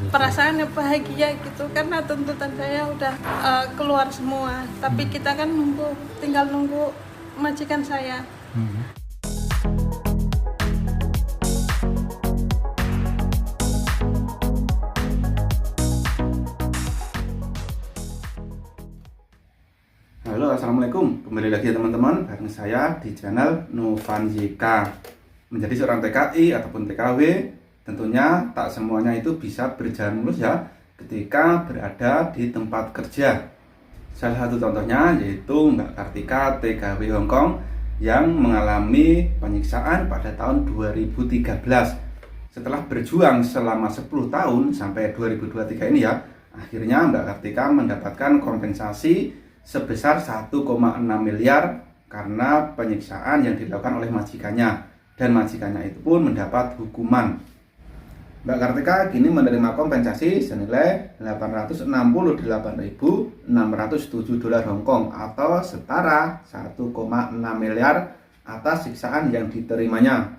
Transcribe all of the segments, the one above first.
perasaannya bahagia gitu, karena tuntutan saya udah keluar semua, tapi kita kan tinggal nunggu majikan saya. Halo, assalamualaikum. Kembali lagi ya teman-teman, bareng saya di channel Novanjika. Menjadi seorang TKI ataupun TKW, tentunya tak semuanya itu bisa berjalan mulus ya ketika berada di tempat kerja. Salah satu contohnya yaitu Mbak Kartika TKW Hongkong yang mengalami penyiksaan pada tahun 2013. Setelah berjuang selama 10 tahun sampai 2023 ini ya, akhirnya Mbak Kartika mendapatkan kompensasi sebesar 1,6 miliar karena penyiksaan yang dilakukan oleh majikannya, dan majikannya itu pun mendapat hukuman. Mbak Kartika kini menerima kompensasi senilai 868.607 dolar Hongkong atau setara 1,6 miliar atas siksaan yang diterimanya.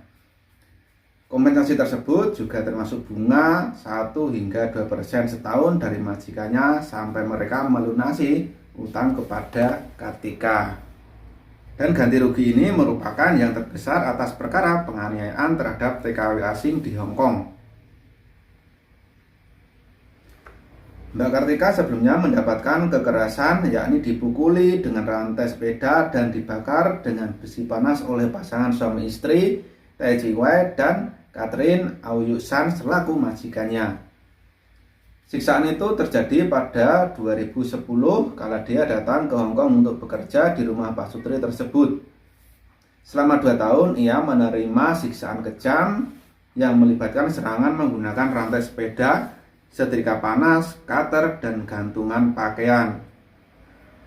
Kompensasi tersebut juga termasuk bunga 1 hingga 2% setahun dari majikannya sampai mereka melunasi utang kepada Kartika. Dan ganti rugi ini merupakan yang terbesar atas perkara penganiayaan terhadap TKW asing di Hong Kong. Mbak Kartika sebelumnya mendapatkan kekerasan, yakni dipukuli dengan rantai sepeda dan dibakar dengan besi panas oleh pasangan suami istri Tai Chi Wei dan Catherine Aoyu San selaku majikannya. Siksaan itu terjadi pada 2010 kala dia datang ke Hong Kong untuk bekerja di rumah Pak Sutri tersebut. Selama 2 tahun ia menerima siksaan kejam yang melibatkan serangan menggunakan rantai sepeda, setrika panas, cutter, dan gantungan pakaian.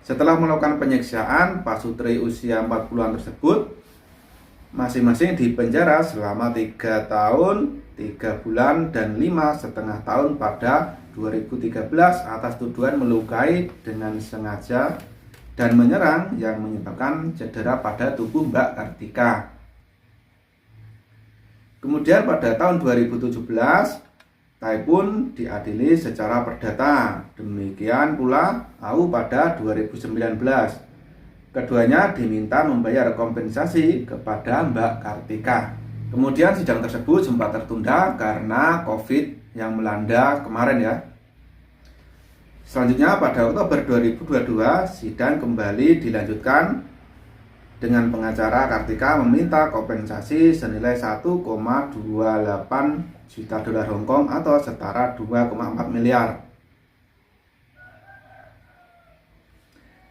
Setelah melakukan penyiksaan, Pak Sutri usia 40-an tersebut masing-masing dipenjara selama 3 tahun, 3 bulan, dan 5,5 tahun pada 2013 atas tuduhan melukai dengan sengaja dan menyerang yang menyebabkan cedera pada tubuh Mbak Kartika. Kemudian pada tahun 2017, Tai pun diadili secara perdata. Demikian pula Au pada 2019. Keduanya diminta membayar kompensasi kepada Mbak Kartika. Kemudian sidang tersebut sempat tertunda karena COVID yang melanda kemarin ya. Selanjutnya pada Oktober 2022 sidang kembali dilanjutkan dengan pengacara Kartika meminta kompensasi senilai 1,28 juta dolar Hongkong atau setara 2,4 miliar.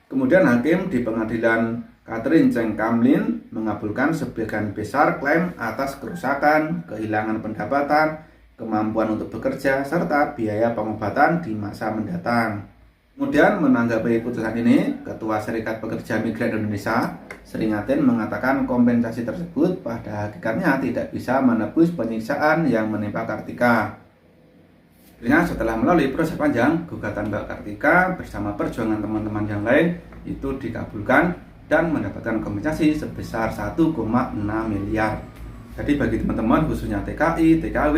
Kemudian hakim di pengadilan Catherine Cheng Kam Lin mengabulkan sebagian besar klaim atas kerusakan, kehilangan pendapatan, kemampuan untuk bekerja, serta biaya pengobatan di masa mendatang. Kemudian menanggapi putusan ini, Ketua Serikat Pekerja Migran Indonesia, Sri Ngatin, mengatakan kompensasi tersebut pada hakikatnya tidak bisa menebus penyiksaan yang menimpa Kartika. Akhirnya setelah melalui proses panjang, gugatan Mbak Kartika bersama perjuangan teman-teman yang lain itu dikabulkan dan mendapatkan kompensasi sebesar 1,6 miliar. Jadi bagi teman-teman khususnya TKI, TKW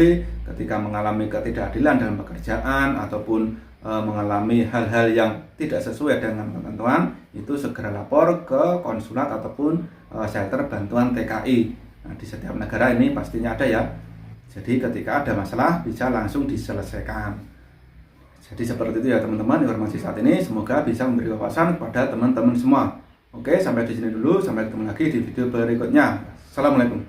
ketika mengalami ketidakadilan dalam pekerjaan ataupun mengalami hal-hal yang tidak sesuai dengan ketentuan, itu segera lapor ke konsulat ataupun shelter bantuan TKI. Nah, di setiap negara ini pastinya ada ya. Jadi ketika ada masalah bisa langsung diselesaikan. Jadi seperti itu ya teman-teman informasi saat ini, semoga bisa memberi wawasan kepada teman-teman semua. Oke, sampai di sini dulu, sampai ketemu lagi di video berikutnya. Assalamualaikum.